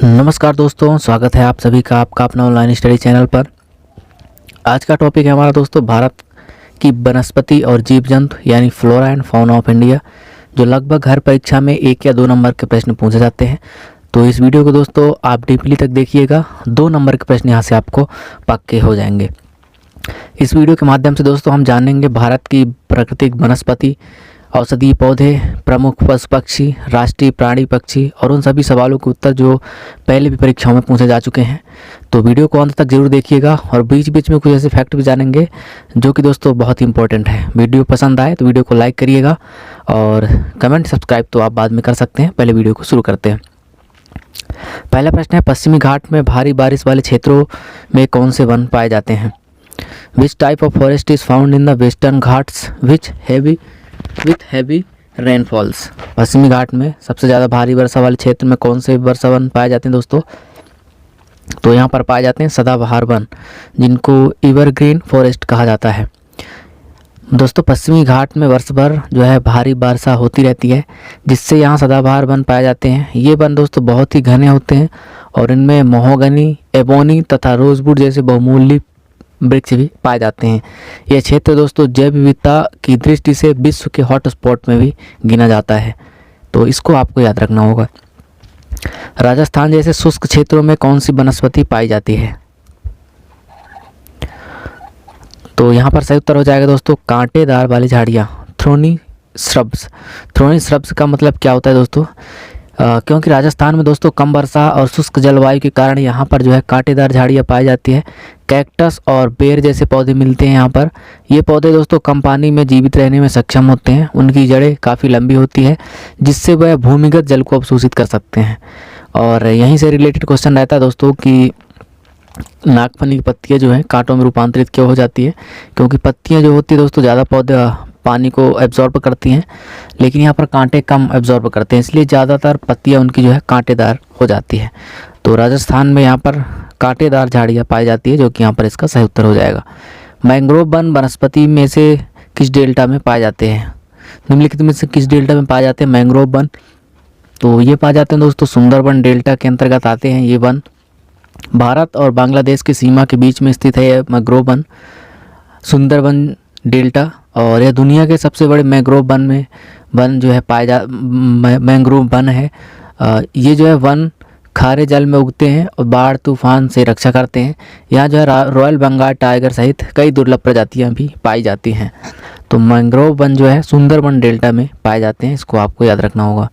नमस्कार दोस्तों, स्वागत है आप सभी का आपका अपना ऑनलाइन स्टडी चैनल पर। आज का टॉपिक है हमारा दोस्तों भारत की वनस्पति और जीव जंतु यानी flora and fauna of India, जो लगभग हर परीक्षा में 1 या 2 नंबर के प्रश्न पूछे जाते हैं। तो इस वीडियो को दोस्तों आप डीपली तक देखिएगा, 2 नंबर के प्रश्न यहाँ से आपको पक्के हो जाएंगे। इस वीडियो के माध्यम से दोस्तों हम जानेंगे भारत की प्राकृतिक वनस्पति, औषधीय पौधे, प्रमुख पशु पक्षी, राष्ट्रीय प्राणी पक्षी और उन सभी सवालों के उत्तर जो पहले भी परीक्षाओं में पूछे जा चुके हैं। तो वीडियो को अंत तक जरूर देखिएगा और बीच बीच में कुछ ऐसे फैक्ट भी जानेंगे जो कि दोस्तों बहुत ही इंपॉर्टेंट है। वीडियो पसंद आए तो वीडियो को लाइक करिएगा और कमेंट सब्सक्राइब तो आप बाद में कर सकते हैं। पहले वीडियो को शुरू करते हैं। पहला प्रश्न है, पश्चिमी घाट में भारी बारिश वाले क्षेत्रों में कौन से वन पाए जाते हैं? Which type of forest is found in the western Ghats which heavy rainfalls? पश्चिमी घाट में सबसे ज़्यादा भारी वर्षा वाले क्षेत्र में कौन से वर्षा वन पाए जाते हैं दोस्तों? तो यहाँ पर पाए जाते हैं सदाबहार वन, जिनको एवरग्रीन फॉरेस्ट कहा जाता है। दोस्तों पश्चिमी घाट में वर्ष भर जो है भारी वर्षा होती रहती है, जिससे यहाँ सदाबहार वन पाए जाते हैं। ये वन दोस्तों बहुत ही घने होते हैं और इनमें महोगनी, एबोनी तथा रोजवुड जैसे बहुमूल्य वृक्ष भी पाए जाते हैं। यह क्षेत्र दोस्तों जैव विविधता की दृष्टि से विश्व के हॉट स्पॉट में भी गिना जाता है, तो इसको आपको याद रखना होगा। राजस्थान जैसे शुष्क क्षेत्रों में कौन सी वनस्पति पाई जाती है? तो यहाँ पर सही उत्तर हो जाएगा दोस्तों कांटेदार वाली झाड़ियाँ, थ्रोनी श्रब्स। थ्रोनी श्रब्स का मतलब क्या होता है दोस्तों? क्योंकि राजस्थान में दोस्तों कम वर्षा और शुष्क जलवायु के कारण यहाँ पर जो है कांटेदार झाड़ियाँ पाई जाती है। कैक्टस और बेर जैसे पौधे मिलते हैं यहाँ पर। ये पौधे दोस्तों कम पानी में जीवित रहने में सक्षम होते हैं। उनकी जड़ें काफ़ी लंबी होती है, जिससे वह भूमिगत जल को अवशोषित कर सकते हैं। और यहीं से रिलेटेड क्वेश्चन रहता है दोस्तों कि नागफनी की पत्तियाँ जो हैं कांटों में रूपांतरित क्यों हो जाती है? क्योंकि पत्तियाँ जो होती है दोस्तों ज़्यादा पौधे पानी को एब्जॉर्ब करती हैं, लेकिन यहाँ पर कांटे कम एब्जॉर्ब करते हैं, इसलिए ज़्यादातर पत्तियाँ उनकी जो है कांटेदार हो जाती है। तो राजस्थान में यहाँ पर कांटेदार झाड़ियाँ पाई जाती है, जो कि यहाँ पर इसका सही उत्तर हो जाएगा। मैंग्रोव वन वनस्पति में से किस डेल्टा में पाए जाते हैं? निम्नलिखित में से किस डेल्टा में पाए जाते हैं मैंग्रोव वन? तो ये पाए जाते हैं दोस्तों सुंदरबन डेल्टा के अंतर्गत आते हैं। ये वन भारत और बांग्लादेश की सीमा के बीच में स्थित है मैंग्रोव वन, सुंदरबन डेल्टा। और यह दुनिया के सबसे बड़े मैंग्रोव वन जो है मैंग्रोव वन है। ये जो है वन खारे जल में उगते हैं और बाढ़ तूफान से रक्षा करते हैं। यहाँ जो है रॉयल बंगाल टाइगर सहित कई दुर्लभ प्रजातियाँ भी पाई जाती हैं। तो मैंग्रोव वन जो है सुंदरबन डेल्टा में पाए जाते हैं, इसको आपको याद रखना होगा।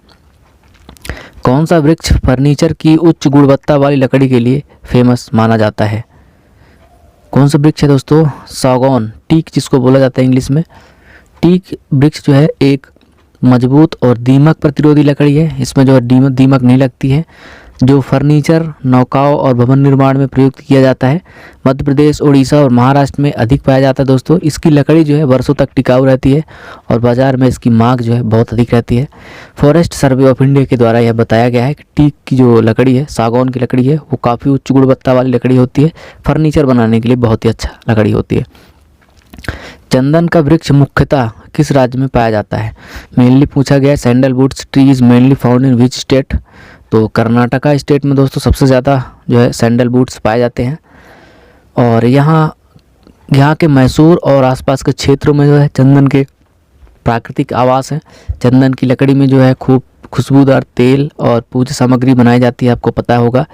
कौन सा वृक्ष फर्नीचर की उच्च गुणवत्ता वाली लकड़ी के लिए फेमस माना जाता है? कौन सा वृक्ष है दोस्तों? सागौन, टीक जिसको बोला जाता है इंग्लिश में। टीक वृक्ष जो है एक मजबूत और दीमक प्रतिरोधी लकड़ी है। इसमें जो है दीमक नहीं लगती है, जो फर्नीचर, नौकाओं और भवन निर्माण में प्रयुक्त किया जाता है। मध्य प्रदेश, उड़ीसा और महाराष्ट्र में अधिक पाया जाता है दोस्तों। इसकी लकड़ी जो है वर्षों तक टिकाऊ रहती है और बाज़ार में इसकी मांग जो है बहुत अधिक रहती है। फॉरेस्ट सर्वे ऑफ इंडिया के द्वारा यह बताया गया है कि टीक की जो लकड़ी है, सागौन की लकड़ी है, वो काफ़ी उच्च गुणवत्ता वाली लकड़ी होती है। फर्नीचर बनाने के लिए बहुत ही अच्छा लकड़ी होती है। चंदन का वृक्ष मुख्यतः किस राज्य में पाया जाता है? मेनली पूछा गया है sandalwoods tree is mainly found in which state? तो कर्नाटका स्टेट में दोस्तों सबसे ज़्यादा जो है सैंडलवुड्स पाए जाते हैं। और यहाँ के मैसूर और आसपास के क्षेत्रों में जो है चंदन के प्राकृतिक आवास हैं। चंदन की लकड़ी में जो है खूब खुशबूदार तेल और पूजा सामग्री बनाई जाती है, आपको पता होगा।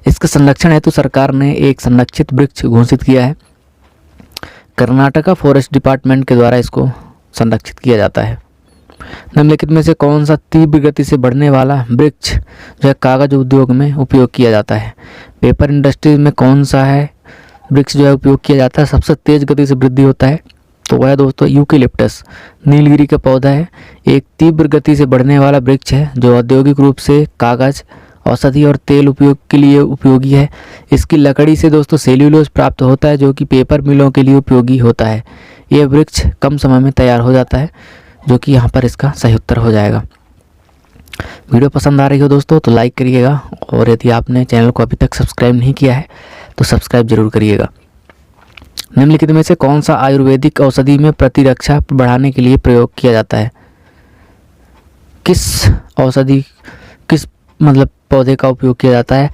इसके संरक्षण हेतु सरकार ने एक संरक्षित वृक्ष घोषित किया है। कर्नाटका फॉरेस्ट डिपार्टमेंट के द्वारा इसको संरक्षित किया जाता है। निम्नलिखित में से कौन सा तीव्र गति से बढ़ने वाला वृक्ष जो है कागज उद्योग में उपयोग किया जाता है? पेपर इंडस्ट्री में कौन सा है वृक्ष जो है उपयोग किया जाता है, सबसे तेज गति से वृद्धि होता है? तो वह दोस्तों यूकेलिप्टस, नीलगिरी का पौधा है। एक तीव्र गति से बढ़ने वाला वृक्ष है जो औद्योगिक रूप से कागज, औषधि और तेल उपयोग के लिए उपयोगी है। इसकी लकड़ी से दोस्तों सेल्यूलोज प्राप्त होता है, जो कि पेपर मिलों के लिए उपयोगी होता है। यह वृक्ष कम समय में तैयार हो जाता है, जो कि यहाँ पर इसका सही उत्तर हो जाएगा। वीडियो पसंद आ रही हो दोस्तों तो लाइक करिएगा, और यदि आपने चैनल को अभी तक सब्सक्राइब नहीं किया है तो सब्सक्राइब जरूर करिएगा। निम्नलिखित में से कौन सा आयुर्वेदिक औषधि में प्रतिरक्षा बढ़ाने के लिए प्रयोग किया जाता है? किस औषधि, किस मतलब पौधे का उपयोग किया जाता है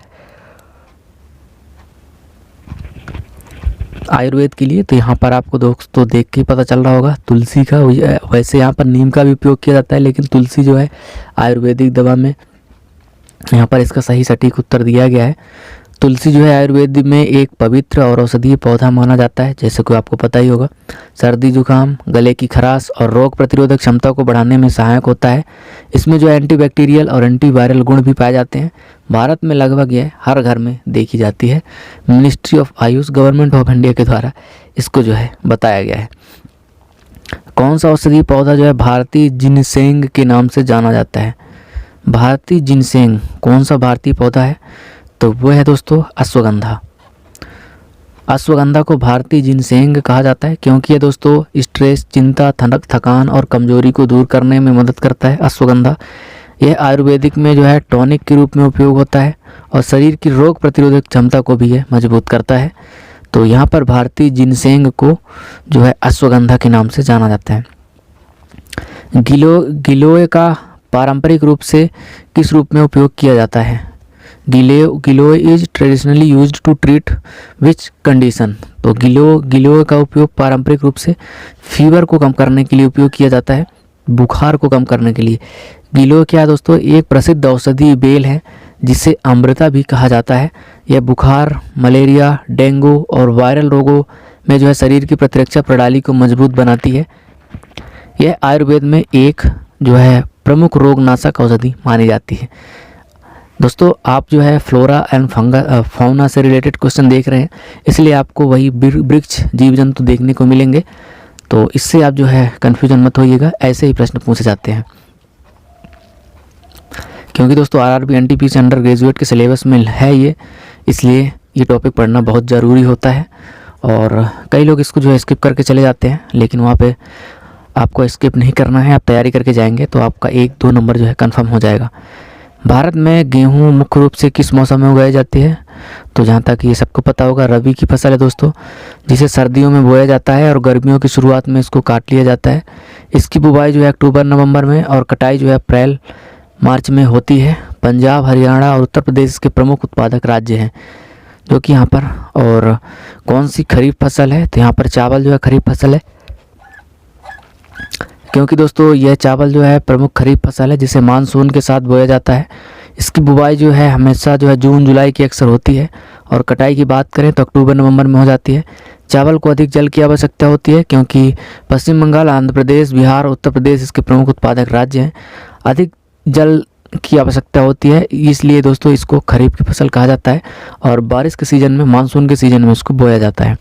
आयुर्वेद के लिए। तो यहाँ पर आपको दोस्तों देख के पता चल रहा होगा तुलसी का, वैसे यहाँ पर नीम का भी उपयोग किया जाता है, लेकिन तुलसी जो है आयुर्वेदिक दवा में यहाँ पर इसका सही सटीक उत्तर दिया गया है। तुलसी जो है आयुर्वेद में एक पवित्र और औषधीय पौधा माना जाता है, जैसे कि आपको पता ही होगा। सर्दी जुकाम, गले की खराश और रोग प्रतिरोधक क्षमता को बढ़ाने में सहायक होता है। इसमें जो एंटीबैक्टीरियल और एंटीवायरल गुण भी पाए जाते हैं। भारत में लगभग यह हर घर में देखी जाती है। Ministry of Ayush, government of India के द्वारा इसको जो है बताया गया है। कौन सा औषधीय पौधा जो है भारतीय जिनसेंग के नाम से जाना जाता है? भारतीय जिनसेंग कौन सा भारतीय पौधा है? तो वो है दोस्तों अश्वगंधा। अश्वगंधा को भारतीय जिनसेंग कहा जाता है क्योंकि ये दोस्तों स्ट्रेस, चिंता, थकान और कमजोरी को दूर करने में मदद करता है। अश्वगंधा यह आयुर्वेदिक में जो है टॉनिक के रूप में उपयोग होता है और शरीर की रोग प्रतिरोधक क्षमता को भी यह मजबूत करता है। तो यहाँ पर भारतीय जिनसेंग को जो है अश्वगंधा के नाम से जाना जाता है। गिलोय का पारंपरिक रूप से किस रूप में उपयोग किया जाता है? Giloy is traditionally used to treat which condition. तो गिलोय का उपयोग पारंपरिक रूप से फीवर को कम करने के लिए उपयोग किया जाता है, बुखार को कम करने के लिए। गिलोय क्या है दोस्तों? एक प्रसिद्ध औषधीय बेल है जिसे अमृता भी कहा जाता है। यह बुखार, मलेरिया, डेंगू और वायरल रोगों में जो है शरीर की प्रतिरक्षा प्रणाली को मजबूत बनाती है। यह आयुर्वेद में एक जो है प्रमुख रोगनाशक औषधि मानी जाती है। दोस्तों आप जो है फ्लोरा एंड फौना से रिलेटेड क्वेश्चन देख रहे हैं, इसलिए आपको वही वृक्ष, जीव जंतु देखने को मिलेंगे। तो इससे आप जो है कन्फ्यूजन मत होइएगा, ऐसे ही प्रश्न पूछे जाते हैं। क्योंकि दोस्तों आरआरबी एनटीपीसी अंडर ग्रेजुएट के सिलेबस में है ये, इसलिए ये टॉपिक पढ़ना बहुत ज़रूरी होता है। और कई लोग इसको जो है स्किप करके चले जाते हैं, लेकिन वहाँ पे आपको स्किप नहीं करना है। आप तैयारी करके जाएंगे तो आपका 1-2 नंबर जो है कंफर्म हो जाएगा। भारत में गेहूं मुख्य रूप से किस मौसम में उगाई जाती है? तो जहाँ तक ये सबको पता होगा, रबी की फसल है दोस्तों, जिसे सर्दियों में बोया जाता है और गर्मियों की शुरुआत में इसको काट लिया जाता है। इसकी बुवाई जो है अक्टूबर-नवंबर में और कटाई जो है अप्रैल-मार्च में होती है। पंजाब, हरियाणा और उत्तर प्रदेश इसके प्रमुख उत्पादक राज्य हैं जो कि यहाँ पर। और कौन सी खरीफ फसल है? तो यहाँ पर चावल जो है खरीफ फसल है, क्योंकि दोस्तों यह चावल जो है प्रमुख खरीफ फसल है जिसे मानसून के साथ बोया जाता है। इसकी बुवाई जो है हमेशा जो है जून जुलाई की अक्सर होती है और कटाई की बात करें तो अक्टूबर नवंबर में हो जाती है। चावल को अधिक जल की आवश्यकता होती है क्योंकि पश्चिम बंगाल, आंध्र प्रदेश, बिहार, उत्तर प्रदेश इसके प्रमुख उत्पादक राज्य हैं। अधिक जल की आवश्यकता होती है, इसलिए दोस्तों इसको खरीफ की फसल कहा जाता है और बारिश के सीज़न में, मानसून के सीज़न में इसको बोया जाता है।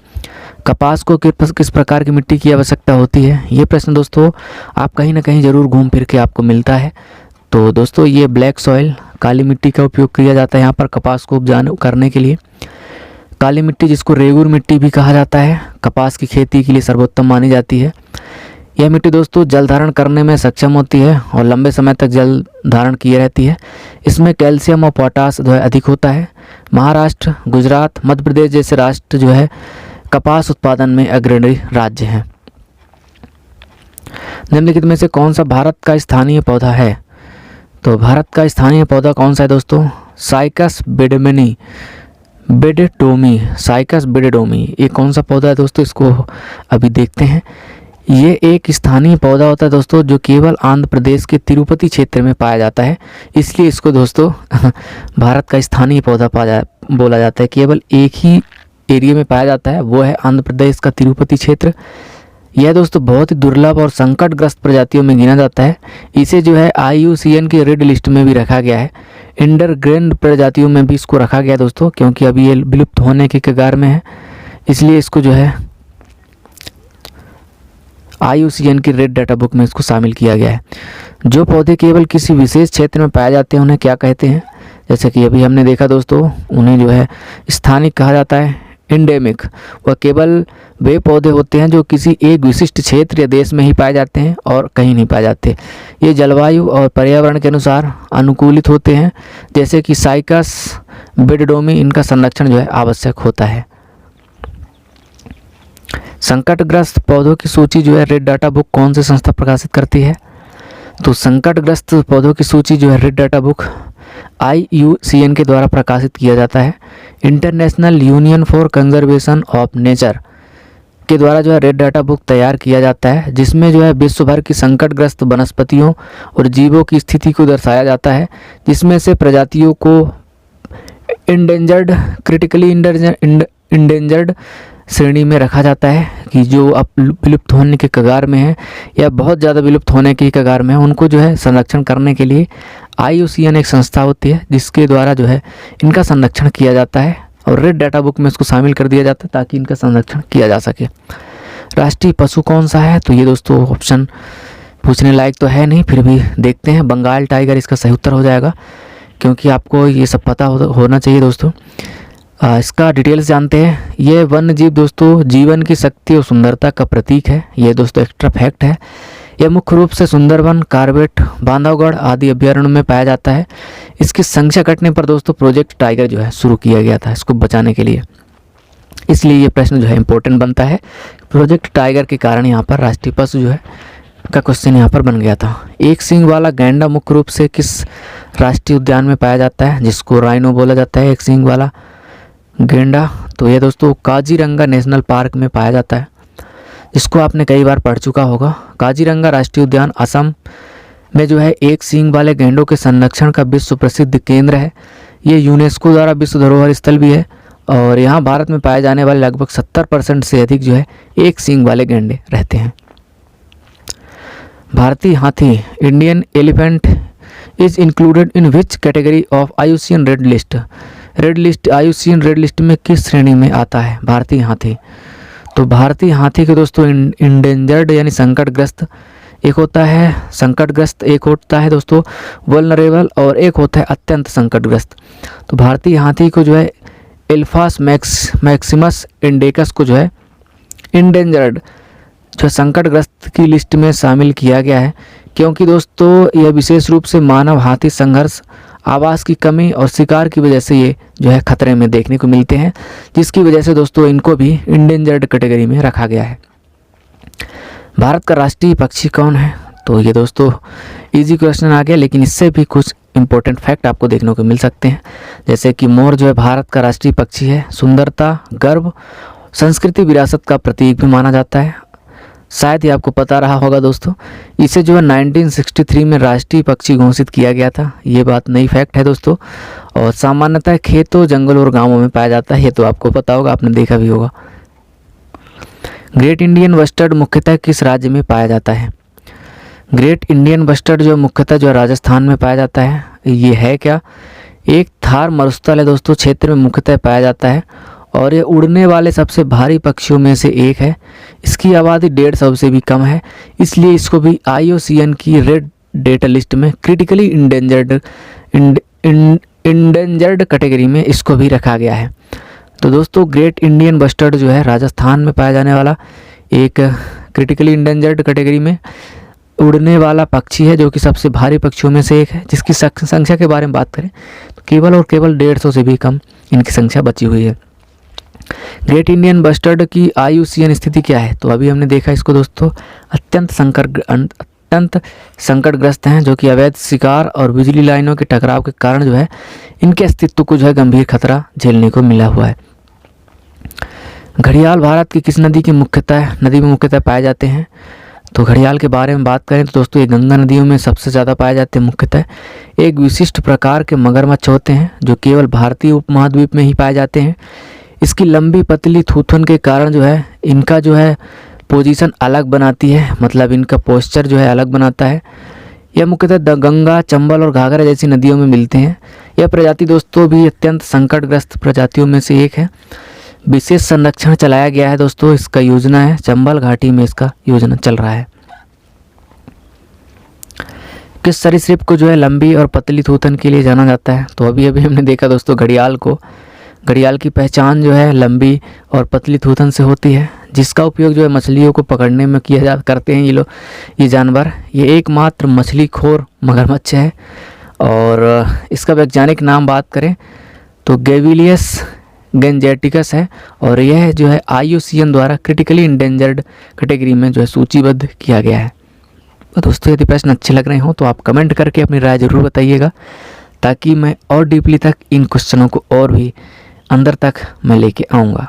कपास को किस प्रकार की मिट्टी की आवश्यकता होती है? ये प्रश्न दोस्तों आप कहीं ना कहीं ज़रूर घूम फिर के आपको मिलता है। तो दोस्तों ये ब्लैक सॉइल, काली मिट्टी का उपयोग किया जाता है यहाँ पर कपास को उपजाने करने के लिए। काली मिट्टी जिसको रेगुर मिट्टी भी कहा जाता है, कपास की खेती के लिए सर्वोत्तम मानी जाती है। यह मिट्टी दोस्तों जल धारण करने में सक्षम होती है और लंबे समय तक जल धारण किए रहती है। इसमें कैल्शियम और पोटास जो है अधिक होता है। महाराष्ट्र, गुजरात, मध्य प्रदेश जैसे राष्ट्र जो है कपास उत्पादन में अग्रणी राज्य हैं। निम्नलिखित में से कौन सा भारत का स्थानीय पौधा है? तो भारत का स्थानीय पौधा कौन सा है दोस्तों? साइकस बेडेडोमी। साइकस बेडेडोमी ये कौन सा पौधा है दोस्तों? इसको अभी देखते हैं। ये एक स्थानीय पौधा होता है दोस्तों जो केवल आंध्र प्रदेश के तिरुपति क्षेत्र में पाया जाता है, इसलिए इसको दोस्तों भारत का स्थानीय पौधा बोला जाता है। केवल एक ही एरिया में पाया जाता है, वो है आंध्र प्रदेश का तिरुपति क्षेत्र। यह दोस्तों बहुत ही दुर्लभ और संकटग्रस्त प्रजातियों में गिना जाता है। इसे जो है IUCN की रेड लिस्ट में भी रखा गया है। इंडरग्रेंड प्रजातियों में भी इसको रखा गया दोस्तों, क्योंकि अभी ये विलुप्त होने के कगार में है, इसलिए इसको जो है IUCN की रेड डाटा बुक में इसको शामिल किया गया है। जो पौधे केवल किसी विशेष क्षेत्र में पाए जाते हैं उन्हें क्या कहते हैं? जैसे कि अभी हमने देखा दोस्तों, उन्हें जो है स्थानिक कहा जाता है, एंडेमिक। वह केवल वे पौधे होते हैं जो किसी एक विशिष्ट क्षेत्र या देश में ही पाए जाते हैं और कहीं नहीं पाए जाते। ये जलवायु और पर्यावरण के अनुसार अनुकूलित होते हैं, जैसे कि साइकस बेडेडोमी। इनका संरक्षण जो है आवश्यक होता है। संकटग्रस्त पौधों की सूची जो है रेड डाटा बुक कौन सी संस्था प्रकाशित करती है? तो संकटग्रस्त पौधों की सूची जो है रेड डाटा बुक IUCN के द्वारा प्रकाशित किया जाता है। International union for conservation of nature के द्वारा जो है रेड डाटा बुक तैयार किया जाता है, जिसमें जो है विश्व भर की संकटग्रस्त वनस्पतियों और जीवों की स्थिति को दर्शाया जाता है, जिसमें से प्रजातियों को इंडेंजर्ड, क्रिटिकली इंडेंजर्ड श्रेणी में रखा जाता है कि जो अब विलुप्त होने के कगार में है या बहुत ज़्यादा विलुप्त होने की कगार में है, उनको जो है संरक्षण करने के लिए IUCN एक संस्था होती है जिसके द्वारा जो है इनका संरक्षण किया जाता है और रेड डाटा बुक में इसको शामिल कर दिया जाता है ताकि इनका संरक्षण किया जा सके। राष्ट्रीय पशु कौन सा है, तो ये दोस्तों ऑप्शन पूछने लायक तो है नहीं, फिर भी देखते हैं। बंगाल टाइगर इसका सही उत्तर हो जाएगा, क्योंकि आपको ये सब पता होना चाहिए दोस्तों। इसका डिटेल्स जानते हैं। ये वन्य जीव दोस्तों जीवन की शक्ति और सुंदरता का प्रतीक है। ये दोस्तों एक्स्ट्रा फैक्ट है। यह मुख्य रूप से सुंदरवन, कॉर्बेट, बांधवगढ़ आदि अभ्यारण्यों में पाया जाता है। इसकी संख्या घटने पर दोस्तों प्रोजेक्ट टाइगर जो है शुरू किया गया था इसको बचाने के लिए, इसलिए ये प्रश्न जो है इम्पोर्टेंट बनता है। प्रोजेक्ट टाइगर के कारण यहाँ पर राष्ट्रीय पशु जो है का क्वेश्चन यहाँ पर बन गया था। एक सींग वाला गैंडा मुख्य रूप से किस राष्ट्रीय उद्यान में पाया जाता है, जिसको राइनो बोला जाता है, एक सींग वाला गेंडा। तो ये दोस्तों काजीरंगा नेशनल पार्क में पाया जाता है, जिसको आपने कई बार पढ़ चुका होगा। काजीरंगा राष्ट्रीय उद्यान असम में जो है एक सींग वाले गेंडों के संरक्षण का विश्व प्रसिद्ध केंद्र है। ये यूनेस्को द्वारा विश्व धरोहर स्थल भी है और यहाँ भारत में पाए जाने वाले लगभग 70% से अधिक जो है एक सींग वाले गेंडे रहते हैं। भारतीय हाथी Indian elephant is included in which category of IUCN red list. Red list IUCN red list में किस श्रेणी में आता है भारतीय हाथी? तो भारतीय हाथी के दोस्तों इंडेंजर्ड यानी संकटग्रस्त एक होता है, संकटग्रस्त एक होता है दोस्तों वल्नरेबल, और एक होता है अत्यंत संकटग्रस्त। तो भारतीय हाथी को जो है एल्फास मैक्सिमस इंडेकस को जो है इंडेंजर्ड जो संकटग्रस्त की लिस्ट में शामिल किया गया है, क्योंकि दोस्तों यह विशेष रूप से मानव हाथी संघर्ष, आवास की कमी और शिकार की वजह से ये जो है खतरे में देखने को मिलते हैं, जिसकी वजह से दोस्तों इनको भी इंडेंजर्ड कैटेगरी में रखा गया है। भारत का राष्ट्रीय पक्षी कौन है? तो ये दोस्तों इजी क्वेश्चन आ गया, लेकिन इससे भी कुछ इंपॉर्टेंट फैक्ट आपको देखने को मिल सकते हैं, जैसे कि मोर जो है भारत का राष्ट्रीय पक्षी है। सुंदरता, गर्व, संस्कृति, विरासत का प्रतीक भी माना जाता है। शायद ही आपको पता रहा होगा दोस्तों, इसे जो है 1963 में राष्ट्रीय पक्षी घोषित किया गया था। ये बात नई फैक्ट है दोस्तों। और सामान्यतः खेतों, जंगलों और गांवों में पाया जाता है, ये तो आपको पता होगा, आपने देखा भी होगा। ग्रेट इंडियन बस्टर्ड मुख्यतः किस राज्य में पाया जाता है? ग्रेट इंडियन बस्टर्ड जो मुख्यतः जो राजस्थान में पाया जाता है। ये है क्या? एक थार मरुस्थल है दोस्तों, क्षेत्र में मुख्यतः पाया जाता है और ये उड़ने वाले सबसे भारी पक्षियों में से एक है। इसकी आबादी 150 से भी कम है, इसलिए इसको भी IUCN की रेड डेटा लिस्ट में क्रिटिकली इंडेंजर्ड कैटेगरी में इसको भी रखा गया है। तो दोस्तों ग्रेट इंडियन बस्टर्ड जो है राजस्थान में पाया जाने वाला एक क्रिटिकली इंडेंजर्ड कैटेगरी में उड़ने वाला पक्षी है, जो कि सबसे भारी पक्षियों में से एक है। जिसकी संख्या के बारे में बात करें तो केवल और केवल 150 से भी कम इनकी संख्या बची हुई है। ग्रेट इंडियन बस्टर्ड की IUCN स्थिति क्या है? तो अभी हमने देखा इसको दोस्तों अत्यंत संकटग्रस्त हैं, जो कि अवैध शिकार और बिजली लाइनों के टकराव के कारण जो है इनके अस्तित्व को जो है गंभीर खतरा झेलने को मिला हुआ है। घड़ियाल भारत की किस नदी में मुख्यतः पाए जाते हैं? तो घड़ियाल के बारे में बात करें तो दोस्तों ये गंगा नदियों में सबसे ज़्यादा पाए जाते हैं। मुख्यतः एक विशिष्ट प्रकार के मगरमच्छ होते हैं जो केवल भारतीय उपमहाद्वीप में ही पाए जाते हैं। इसकी लंबी पतली थूथन के कारण जो है इनका जो है पोजीशन अलग बनाती है, मतलब इनका पोस्चर जो है अलग बनाता है। यह मुख्यतः गंगा, चंबल और घाघरा जैसी नदियों में मिलते हैं। यह प्रजाति दोस्तों भी अत्यंत संकटग्रस्त प्रजातियों में से एक है। विशेष संरक्षण चलाया गया है दोस्तों, इसका योजना है, चंबल घाटी में इसका योजना चल रहा है। किस सरीसृप को जो है लंबी और पतली थूथन के लिए जाना जाता है? तो अभी हमने देखा दोस्तों घड़ियाल को। घड़ियाल की पहचान जो है लंबी और पतली थूथन से होती है, जिसका उपयोग जो है मछलियों को पकड़ने में करते हैं ये जानवर। ये एकमात्र मछली खोर मगरमच्छ है और इसका वैज्ञानिक नाम बात करें तो गेविलियस गेंजेटिकस है और यह जो है IUCN द्वारा क्रिटिकली इंडेंजर्ड कैटेगरी में जो है सूचीबद्ध किया गया है। तो दोस्तों यदि प्रश्न अच्छे लग रहे हो तो आप कमेंट करके अपनी राय ज़रूर बताइएगा, ताकि मैं और डीपली तक इन क्वेश्चनों को और भी अंदर तक मैं लेके आऊँगा।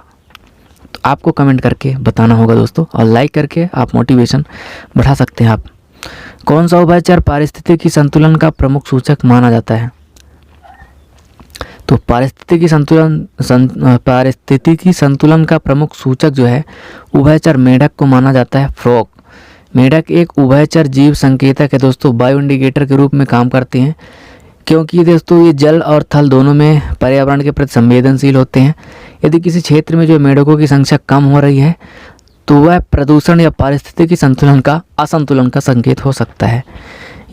तो आपको कमेंट करके बताना होगा दोस्तों, और लाइक करके आप मोटिवेशन बढ़ा सकते हैं आप। कौन सा उभयचर पारिस्थितिकी संतुलन का प्रमुख सूचक माना जाता है? तो पारिस्थितिकी संतुलन का प्रमुख सूचक जो है उभयचर मेढक को माना जाता है, फ्रॉग। मेढक एक उभयचर जीव संकेतक है दोस्तों, बायो इंडिकेटर के रूप में काम करते हैं, क्योंकि दोस्तों ये जल और थल दोनों में पर्यावरण के प्रति संवेदनशील होते हैं। यदि किसी क्षेत्र में जो मेढकों की संख्या कम हो रही है तो वह प्रदूषण या पारिस्थितिकी संतुलन का असंतुलन का संकेत हो सकता है।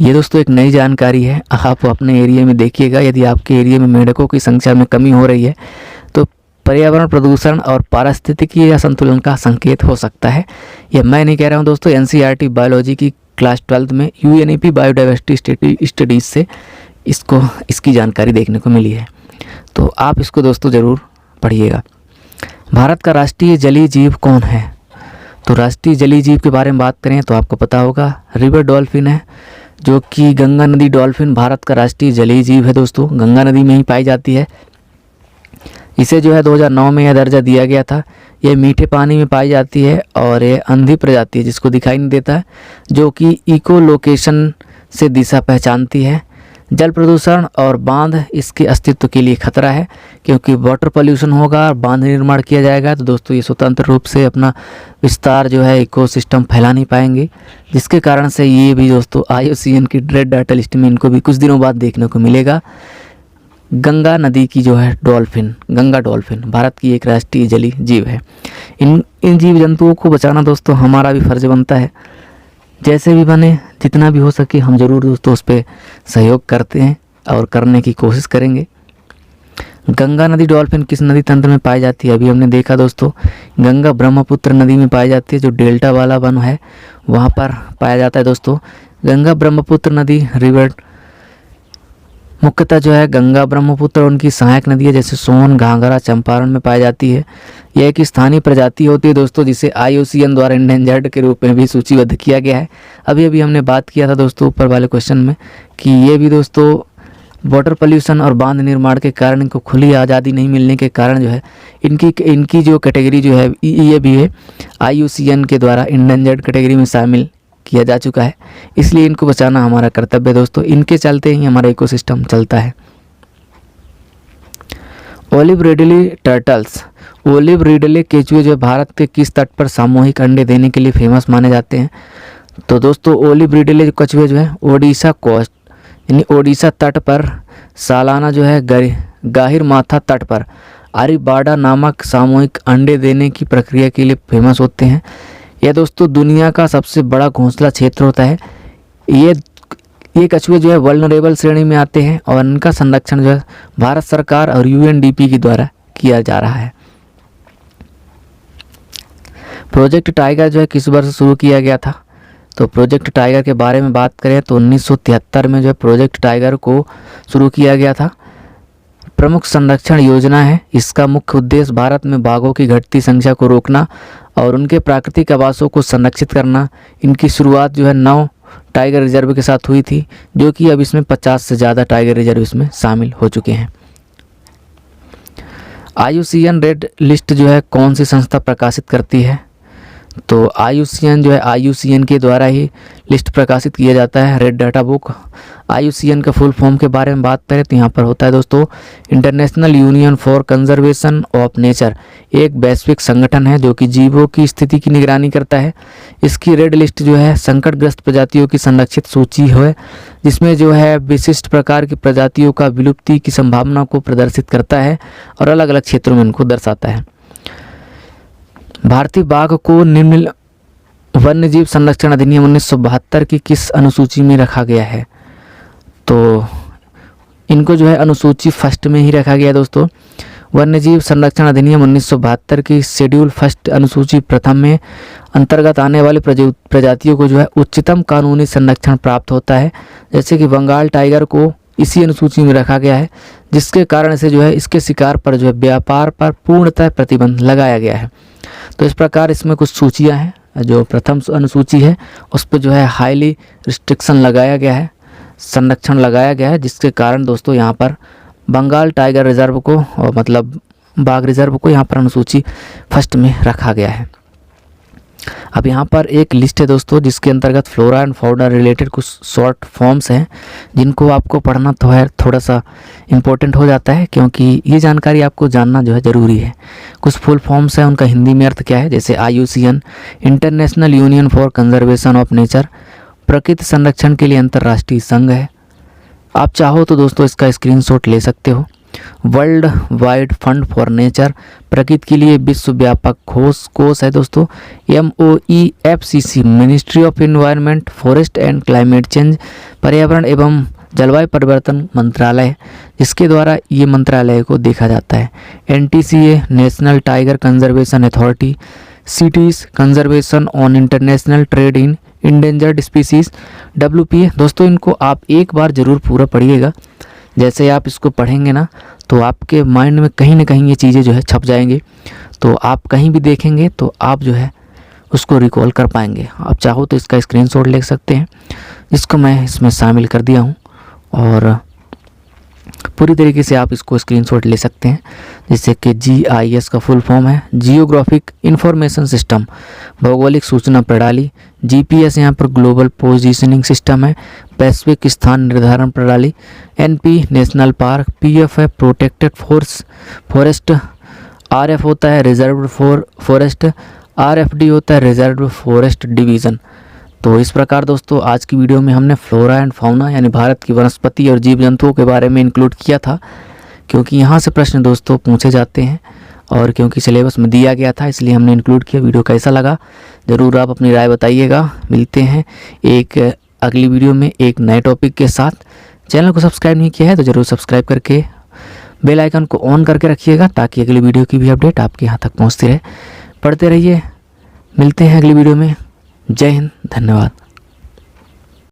ये दोस्तों एक नई जानकारी है, आप अपने एरिया में देखिएगा, यदि आपके एरिया में मेढकों की संख्या में कमी हो रही है तो पर्यावरण प्रदूषण और पारिस्थितिकी असंतुलन का संकेत हो सकता है। यह मैं नहीं कह रहा हूँ दोस्तों, एनसीईआरटी बायोलॉजी की क्लास 12 में यूएनईपी बायोडाइवर्सिटी स्टडीज़ से इसकी जानकारी देखने को मिली है, तो आप इसको दोस्तों ज़रूर पढ़िएगा। भारत का राष्ट्रीय जलीय जीव कौन है? तो राष्ट्रीय जलीय जीव के बारे में बात करें तो आपको पता होगा रिवर डॉल्फिन है, जो कि गंगा नदी डॉल्फिन भारत का राष्ट्रीय जलीय जीव है दोस्तों, गंगा नदी में ही पाई जाती है। इसे जो है 2009 में यह दर्जा दिया गया था। ये मीठे पानी में पाई जाती है और ये अंधी प्रजाति है जिसको दिखाई नहीं देता है, जो कि इको लोकेशन से दिशा पहचानती है। जल प्रदूषण और बांध इसके अस्तित्व के लिए खतरा है, क्योंकि वाटर पोल्यूशन होगा और बांध निर्माण किया जाएगा तो दोस्तों ये स्वतंत्र रूप से अपना विस्तार जो है इकोसिस्टम फैला नहीं पाएंगे, जिसके कारण से ये भी दोस्तों IUCN की रेड डाटा लिस्ट में इनको भी कुछ दिनों बाद देखने को मिलेगा। गंगा नदी की जो है डॉल्फिन, गंगा डॉल्फिन भारत की एक राष्ट्रीय जलीय जीव है। इन जीव जंतुओं को बचाना दोस्तों हमारा भी फर्ज बनता है, जैसे भी बने जितना भी हो सके हम ज़रूर दोस्तों उस पर सहयोग करते हैं और करने की कोशिश करेंगे। गंगा नदी डॉल्फिन किस नदी तंत्र में पाई जाती है? अभी हमने देखा दोस्तों गंगा ब्रह्मपुत्र नदी में पाई जाती है, जो डेल्टा वाला वन है वहाँ पर पाया जाता है दोस्तों। गंगा ब्रह्मपुत्र नदी रिवर मुख्यतः जो है गंगा ब्रह्मपुत्र उनकी सहायक नदी है, जैसे सोन, घाघरा, चंपारण में पाई जाती है। यह एक स्थानीय प्रजाति होती है दोस्तों, जिसे IUCN द्वारा इंडेंजर्ड के रूप में भी सूचीबद्ध किया गया है। अभी हमने बात किया था दोस्तों ऊपर वाले क्वेश्चन में कि ये भी दोस्तों वाटर पोल्यूशन और बांध निर्माण के कारण, इनको खुली आज़ादी नहीं मिलने के कारण जो है इनकी जो कैटेगरी जो है ये भी है IUCN के द्वारा इंडेंजर्ड कैटेगरी में शामिल किया जा चुका है। इसलिए इनको बचाना हमारा कर्तव्य है दोस्तों, इनके चलते ही हमारा इकोसिस्टम चलता है। Olive ridley turtles, olive ridley केचुए जो भारत के किस तट पर सामूहिक अंडे देने के लिए फेमस माने जाते हैं? तो दोस्तों ओलिव रिडले कछुए जो है ओडिशा कोस्ट यानी ओडिशा तट पर सालाना जो है गाहिर माथा तट पर आरीबाड़ा नामक सामूहिक अंडे देने की प्रक्रिया के लिए फेमस होते हैं। यह दोस्तों दुनिया का सबसे बड़ा घोंसला क्षेत्र होता है। ये कछुए जो है वल्नरेबल श्रेणी में आते हैं और इनका संरक्षण जो है भारत सरकार और UNDP के द्वारा किया जा रहा है। प्रोजेक्ट टाइगर जो है किस वर्ष शुरू किया गया था? तो प्रोजेक्ट टाइगर के बारे में बात करें तो 1973 में जो है प्रोजेक्ट टाइगर को शुरू किया गया था। प्रमुख संरक्षण योजना है। इसका मुख्य उद्देश्य भारत में बाघों की घटती संख्या को रोकना और उनके प्राकृतिक आवासों को संरक्षित करना। इनकी शुरुआत जो है 9 टाइगर रिजर्व के साथ हुई थी, जो कि अब इसमें 50 से ज़्यादा टाइगर रिजर्व इसमें शामिल हो चुके हैं। IUCN रेड लिस्ट जो है कौन सी संस्था प्रकाशित करती है? तो IUCN जो है IUCN के द्वारा ही लिस्ट प्रकाशित किया जाता है, रेड डाटा बुक। IUCN का फुल फॉर्म के बारे में बात करें तो यहाँ पर होता है दोस्तों international union for conservation of nature, एक वैश्विक संगठन है जो कि जीवों की स्थिति की निगरानी करता है। इसकी रेड लिस्ट जो है संकटग्रस्त प्रजातियों की संरक्षित सूची है, जिसमें जो है विशिष्ट प्रकार की प्रजातियों का विलुप्ति की संभावना को प्रदर्शित करता है और अलग अलग क्षेत्रों में इनको दर्शाता है। भारतीय बाघ को निम्न वन्यजीव संरक्षण अधिनियम 1972 की किस अनुसूची में रखा गया है? तो इनको जो है अनुसूची फर्स्ट में ही रखा गया दोस्तों। वन्यजीव संरक्षण अधिनियम 1972 की शेड्यूल फर्स्ट अनुसूची प्रथम में अंतर्गत आने वाली प्रजातियों को जो है उच्चतम कानूनी संरक्षण प्राप्त होता है, जैसे कि बंगाल टाइगर को इसी अनुसूची में रखा गया है, जिसके कारण से जो है इसके शिकार पर जो है व्यापार पर पूर्णतः प्रतिबंध लगाया गया है। तो इस प्रकार इसमें कुछ सूचियां हैं। जो प्रथम अनुसूची है उस पर जो है हाईली रिस्ट्रिक्शन लगाया गया है, संरक्षण लगाया गया है, जिसके कारण दोस्तों यहाँ पर बंगाल टाइगर रिजर्व को मतलब बाघ रिजर्व को यहाँ पर अनुसूची फर्स्ट में रखा गया है। अब यहाँ पर एक लिस्ट है दोस्तों, जिसके अंतर्गत फ्लोरा एंड फाउना रिलेटेड कुछ शॉर्ट फॉर्म्स हैं जिनको आपको पढ़ना तो है थोड़ा सा इम्पोर्टेंट हो जाता है, क्योंकि ये जानकारी आपको जानना जो है ज़रूरी है। कुछ फुल फॉर्म्स हैं, उनका हिंदी में अर्थ क्या है, जैसे IUCN international union for conservation of nature, प्रकृति संरक्षण के लिए अंतर्राष्ट्रीय संघ है। आप चाहो तो दोस्तों इसका स्क्रीनशॉट ले सकते हो। World wide fund for nature, प्रकृति के लिए विश्वव्यापक कोष है दोस्तों। MOEFCC ministry of environment, forest and climate change, पर्यावरण एवं जलवायु परिवर्तन मंत्रालय, जिसके द्वारा ये मंत्रालय को देखा जाता है। NTCA national tiger conservation authority, cities conservation on international trade in endangered species, WPA। दोस्तों इनको आप एक बार ज़रूर पूरा पढ़िएगा। जैसे आप इसको पढ़ेंगे ना तो आपके माइंड में कहीं ना कहीं ये चीज़ें जो है छप जाएंगे, तो आप कहीं भी देखेंगे तो आप जो है उसको रिकॉल कर पाएंगे। आप चाहो तो इसका स्क्रीनशॉट ले सकते हैं, जिसको मैं इसमें शामिल कर दिया हूँ, और पूरी तरीके से आप इसको स्क्रीनशॉट ले सकते हैं। जैसे कि GIS का फुल फॉर्म है जियोग्राफिक इंफॉर्मेशन सिस्टम, भौगोलिक सूचना प्रणाली। GPS यहाँ पर ग्लोबल पोजीशनिंग सिस्टम है, वैश्विक स्थान निर्धारण प्रणाली। NP नेशनल पार्क, PF है प्रोटेक्टेड फॉरेस्ट, RF होता है रिजर्व फॉरेस्ट, RFD होता है रिजर्व फॉरेस्ट डिवीज़न। तो इस प्रकार दोस्तों आज की वीडियो में हमने फ्लोरा एंड फाउना यानी भारत की वनस्पति और जीव जंतुओं के बारे में इंक्लूड किया था, क्योंकि यहाँ से प्रश्न दोस्तों पूछे जाते हैं और क्योंकि सिलेबस में दिया गया था, इसलिए हमने इंक्लूड किया। वीडियो कैसा लगा ज़रूर आप अपनी राय बताइएगा। मिलते हैं एक अगली वीडियो में एक नए टॉपिक के साथ। चैनल को सब्सक्राइब नहीं किया है तो ज़रूर सब्सक्राइब करके बेल आइकन को ऑन करके रखिएगा, ताकि अगली वीडियो की भी अपडेट आपके यहाँ तक पहुँचती रहे। पढ़ते रहिए, मिलते हैं अगली वीडियो में। जय हिंद, धन्यवाद।